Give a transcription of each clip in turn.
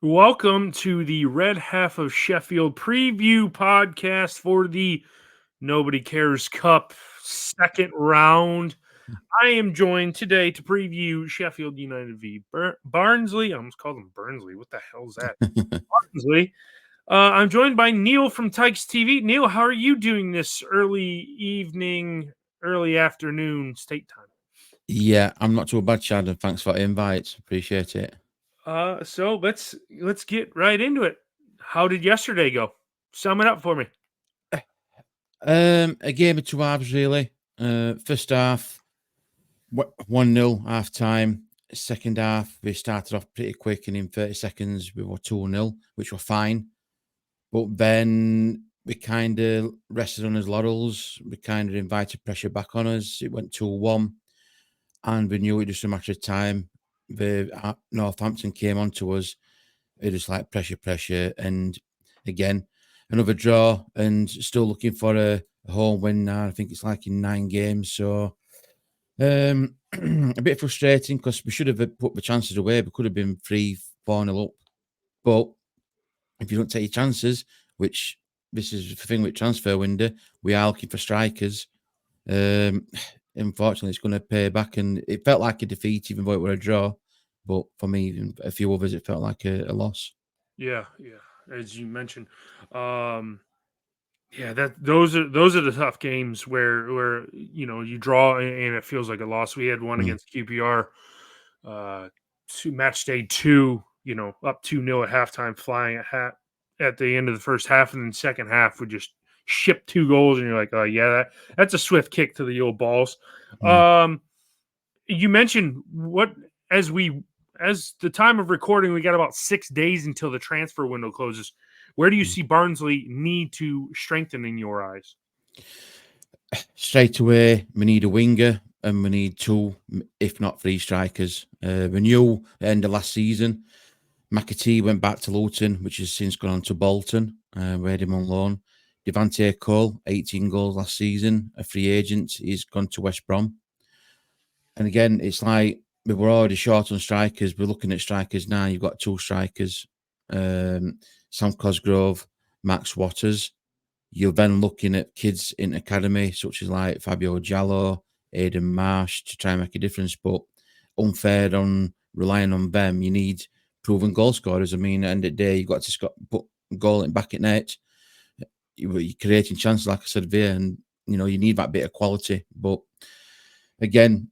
Welcome to the Red Half of Sheffield preview podcast for the Nobody Cares Cup second round. I am joined today to preview Sheffield United v Barnsley. I almost called them Burnsley. What the hell is that? Barnsley. I'm joined by Neil from Tykes TV. Neil, how are you doing this early evening, early afternoon state time? Yeah, I'm not too bad, Chad, and thanks for the invite. Appreciate it. So let's get right into it. How did yesterday go? Sum it up for me. A game of two halves, really. First half, 1-0 half time. Second half, we started off pretty quick, and in 30 seconds, we were 2-0, which were fine. But then we kind of rested on his laurels. We kind of invited pressure back on us. It went 2-1, and we knew it was just a matter of time. The Northampton came on to us. It was like pressure, and again, another draw, and still looking for a home win now. I think it's like in 9 games. So a bit frustrating because we should have put the chances away. We could have been 3-4-0 up. But if you don't take your chances, which this is the thing with transfer window, we are looking for strikers. Unfortunately, it's going to pay back, and it felt like a defeat, even though it were a draw. But for me and a few others, it felt like a loss. Yeah. As you mentioned, yeah, those are the tough games where you draw and it feels like a loss. We had one Mm. against QPR, match day 2. Up 2-0 at halftime, flying at the end of the first half, and then second half we just shipped 2 goals, and you're like, oh yeah, that's a swift kick to the old balls. Yeah. You mentioned as the time of recording, we got about 6 days until the transfer window closes. Where do you see Barnsley need to strengthen in your eyes? Straight away, we need a winger and we need 2, if not 3 strikers. We knew at the end of last season, McAtee went back to Luton, which has since gone on to Bolton. We had him on loan. Devante Cole, 18 goals last season, a free agent. He's gone to West Brom. And again, it's like we were already short on strikers. We're looking at strikers now. You've got 2 strikers, Sam Cosgrove, Max Waters. You're then looking at kids in academy, such as like Fabio Giallo, Aidan Marsh, to try and make a difference. But unfair on relying on them. You need proven goal scorers. I mean, at the end of the day, you've got to put goal in back at net. You're creating chances, like I said, there, and you need that bit of quality. But again,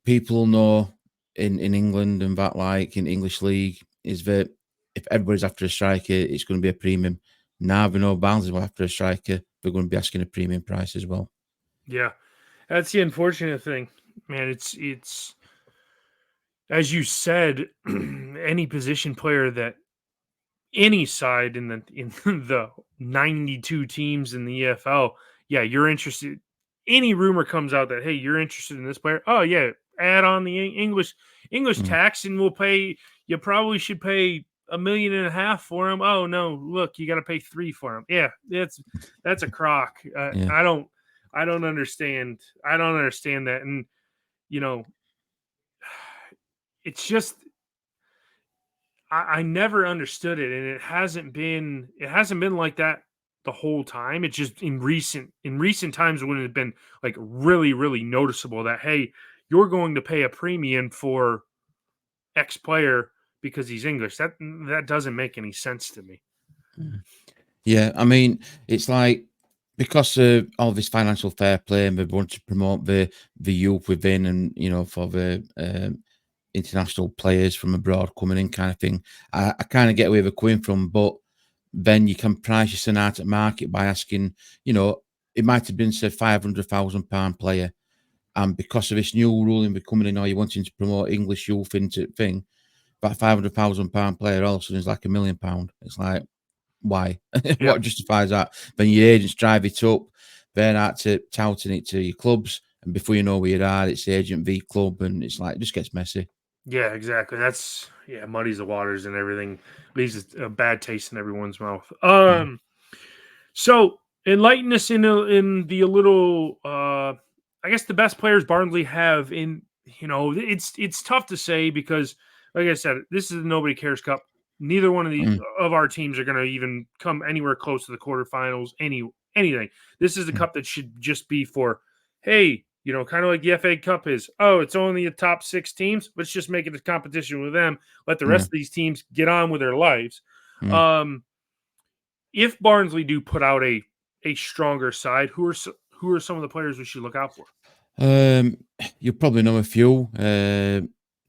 people know in England and that, like in English league, is that if everybody's after a striker, it's going to be a premium. Now we know Barnsley were after a striker, they're going to be asking a premium price as well. Yeah, that's the unfortunate thing, man. It's as you said, any position player that any side in the 92 teams in the EFL, yeah, you're interested. Any rumor comes out that hey, you're interested in this player. Oh yeah, add on the English Mm. tax, and we'll pay. You probably should pay 1.5 million for him. Oh no, look, you got to pay 3 for him. Yeah, that's a crock. Yeah. I don't understand. I don't understand that, and you know, it's just I never understood it, and it hasn't been like that the whole time. It's just in recent times when it's been like really noticeable that hey, you're going to pay a premium for X player because he's English. That doesn't make any sense to me. Mm. Yeah, I mean, it's like because of all this financial fair play, and we want to promote the youth within, and for the international players from abroad coming in, kind of thing. I kind of get where they're coming from, but then you can price your son out at market by asking, it might have been said £500,000 player, and because of this new ruling we're coming in, or you wanting to promote English youth into thing, that £500,000 player all of a sudden is like £1 million. It's like, why? Yeah, What justifies that? Then your agents drive it up, they're out to touting it to your clubs, and before you know where you are, it's agent v club, and it's like it just gets messy. yeah, exactly. That's muddies the waters and everything, leaves a bad taste in everyone's mouth. Mm. So enlighten us in the little. I guess the best players Barnsley have in. It's tough to say because, like I said, this is the Nobody Cares Cup. Neither one of our teams are going to even come anywhere close to the quarterfinals. Anything. This is the cup that should just be for, hey, kind of like the FA Cup is. Oh, it's only the top 6 teams. Let's just make it a competition with them. Let the rest of these teams get on with their lives. If Barnsley do put out a stronger side, who are some of the players we should look out for? You probably know a few.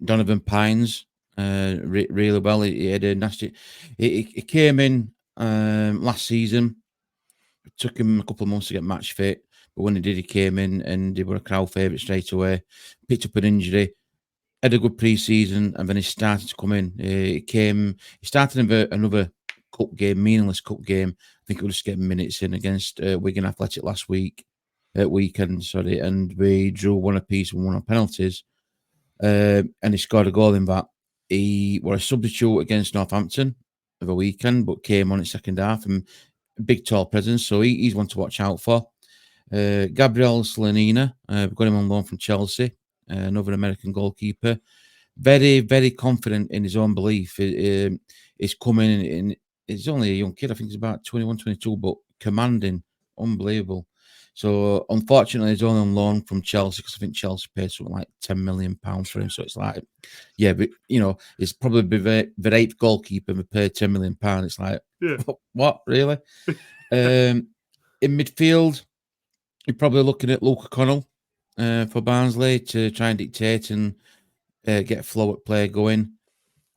Donovan Pines, really well. He had a nasty. He came in last season. It took him a couple of months to get match fit, but when he did, he came in and they were a crowd favourite straight away. Picked up an injury, had a good pre-season, and then he started to come in. He started in another cup game, meaningless cup game. I think he was just getting minutes in against Wigan Athletic last weekend, and we drew 1 apiece and 1 on penalties. And he scored a goal in that. He was a substitute against Northampton of a weekend, but came on in second half and big tall presence, so he's one to watch out for. Gabriel Slanina, we've got him on loan from Chelsea, another American goalkeeper. Very, very confident in his own belief. He's coming in, he's only a young kid, I think he's about 21, 22, but commanding, unbelievable. So unfortunately, he's only on loan from Chelsea because I think Chelsea paid something like £10 million for him. So it's like, yeah, but it's probably the 8th goalkeeper and we paid £10 million. It's like, what really? In midfield, you're probably looking at Luke O'Connell for Barnsley to try and dictate and get flow at play going.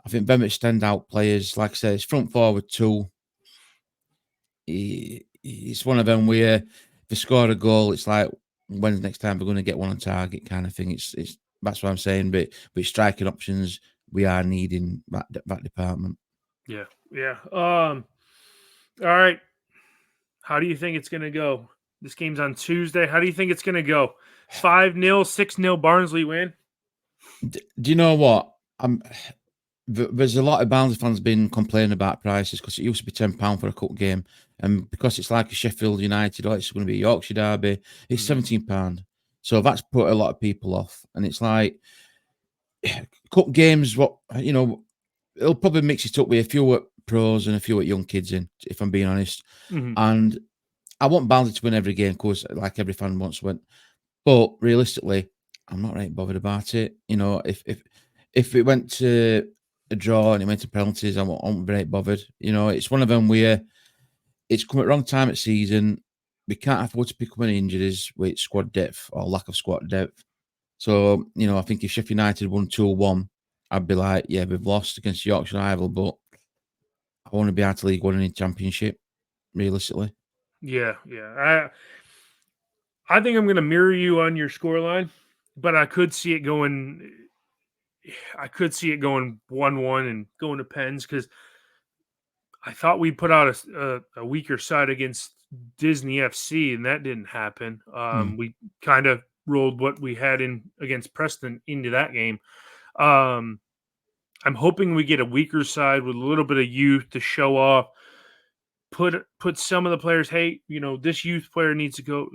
I think them standout players, like I said, it's front forward too. It's one of them where if they score a goal, it's like, when's the next time we're going to get one on target kind of thing. It's that's what I'm saying. But with striking options, we are needing that department. Yeah. All right. How do you think it's going to go? This game's on Tuesday. How do you think it's going to go? 5-0, 6-0 Barnsley win? Do you know what? There's a lot of Barnsley fans been complaining about prices because it used to be £10 for a cup game, and because it's like a Sheffield United or it's going to be a Yorkshire derby, it's £17. So that's put a lot of people off, and it's like cup games. It'll probably mix it up with a few at pros and a few at young kids in, if I'm being honest. And I want Barnsley to win every game, of course, like every fan wants to win. But realistically, I'm not really bothered about it. If it went to a draw and it went to penalties, I won't be bothered. It's one of them where it's come at the wrong time of season. We can't afford to pick up any injuries with squad depth or lack of squad depth. So, I think if Sheffield United won 2-1, I'd be like, yeah, we've lost against Yorkshire rival, but I want to be out of League One and in Championship, realistically. Yeah. I think I'm going to mirror you on your scoreline, but I could see it going 1-1 and going to pens because I thought we put out a weaker side against Disney FC, and that didn't happen. We kind of rolled what we had in against Preston into that game. I'm hoping we get a weaker side with a little bit of youth to show off. Put some of the players, hey, this youth player needs to go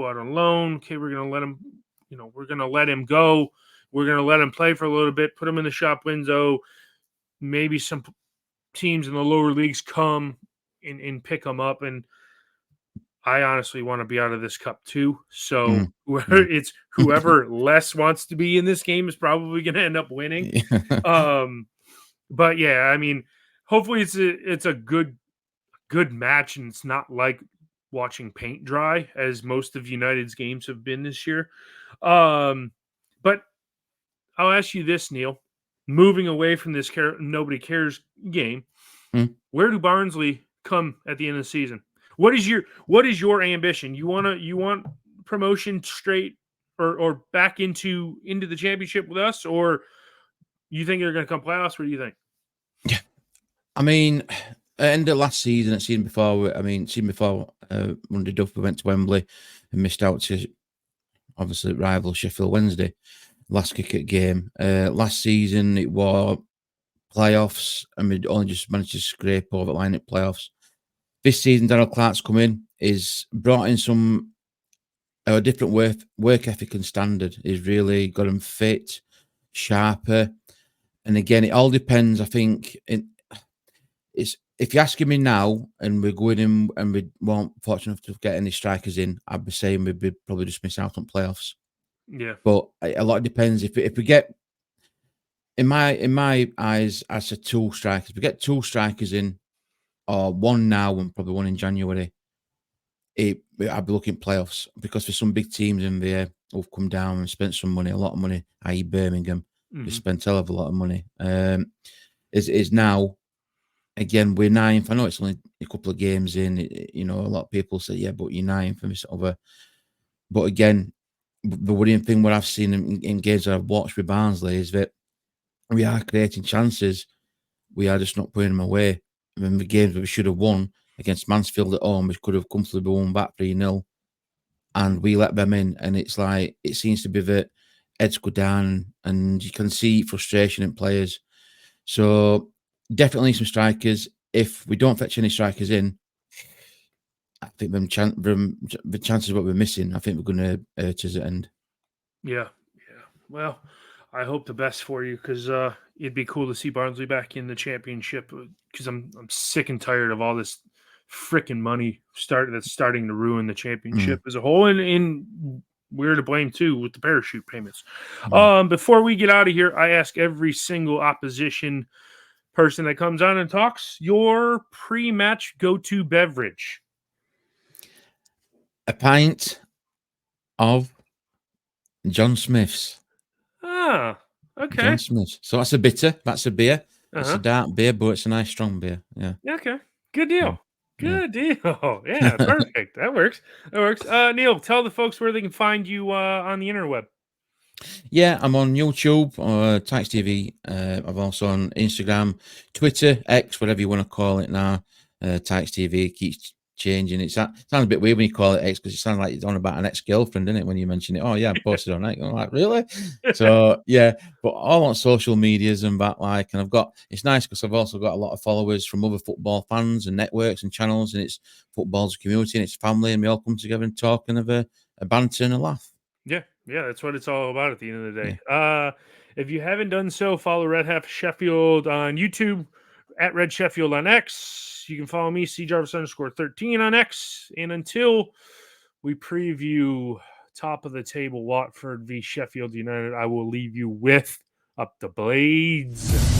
out on loan. Okay, we're gonna let him. We're gonna let him go. We're gonna let him play for a little bit. Put him in the shop window. Maybe some teams in the lower leagues come and pick them up. And I honestly want to be out of this cup too. So it's whoever less wants to be in this game is probably going to end up winning. But yeah, I mean, hopefully it's a good match and it's not like watching paint dry as most of United's games have been this year. But I'll ask you this, Neil. Moving away from this nobody cares game, where do Barnsley come at the end of the season? What is your ambition? You want promotion straight or back into the championship with us, or you think they're going to come playoffs? What do you think? Yeah, I mean, at the end of last season, seen before Monday Duff, we went to Wembley and missed out to obviously rival Sheffield Wednesday last cricket game. Last season it was playoffs, and we only just managed to scrape over the line at playoffs. This season, Darryl Clark's come in, he's brought in some a different work ethic and standard. He's really got him fit, sharper, and again, it all depends. I think it's if you're asking me now, and we're going in, and we weren't fortunate enough to get any strikers in, I'd be saying we'd be probably just miss out on playoffs. Yeah. But a lot depends. If we get, in my eyes, I said two strikers. If we get two strikers in, or one now and probably one in January, I'd be looking at playoffs, because for some big teams in there who've come down and spent some money, a lot of money, i.e. Birmingham, they spent a hell of a lot of money. Is now, again, we're ninth. I know it's only a couple of games in. A lot of people say, yeah, but you're ninth and this other. But again, the worrying thing, what I've seen in games that I've watched with Barnsley, is that we are creating chances. We are just not putting them away. In the games that we should have won against Mansfield at home, we could have comfortably won back 3-0, and we let them in. And it's like, it seems to be that heads go down, and you can see frustration in players. So definitely some strikers. If we don't fetch any strikers in, I think the chances of what we're missing, I think we're going to hurt us at end. Yeah. Well, I hope the best for you, because it'd be cool to see Barnsley back in the championship. Because I'm sick and tired of all this freaking money that's starting to ruin the championship as a whole, and we're to blame too with the parachute payments. Before we get out of here, I ask every single opposition person that comes on and talks your pre-match go-to beverage. A pint of John Smith's. Ah, okay. John Smith's. So that's a bitter. That's a beer. It's Uh-huh. a dark beer, but it's a nice strong beer. Yeah. Okay. Good deal. Yeah. Good deal. Yeah, perfect. That works. Neil, tell the folks where they can find you on the interweb. Yeah, I'm on YouTube, Tykes TV. I'm also on Instagram, Twitter, X, whatever you want to call it now. Tykes TV keeps changing. It sounds a bit weird when you call it X, because it sounds like you're on about an ex-girlfriend, doesn't it, when you mention it? Oh, yeah, I posted on X. I'm like, really? So, yeah, but all on social medias and that, and it's nice because I've also got a lot of followers from other football fans and networks and channels, and it's football's community and it's family, and we all come together and talk and have a banter and a laugh. Yeah, that's what it's all about at the end of the day. Yeah. If you haven't done so, follow Red Half Sheffield on YouTube, at Red Sheffield on X. You can follow me, CJarvis_13 on X. And until we preview top of the table Watford v Sheffield United, I will leave you with Up the Blades.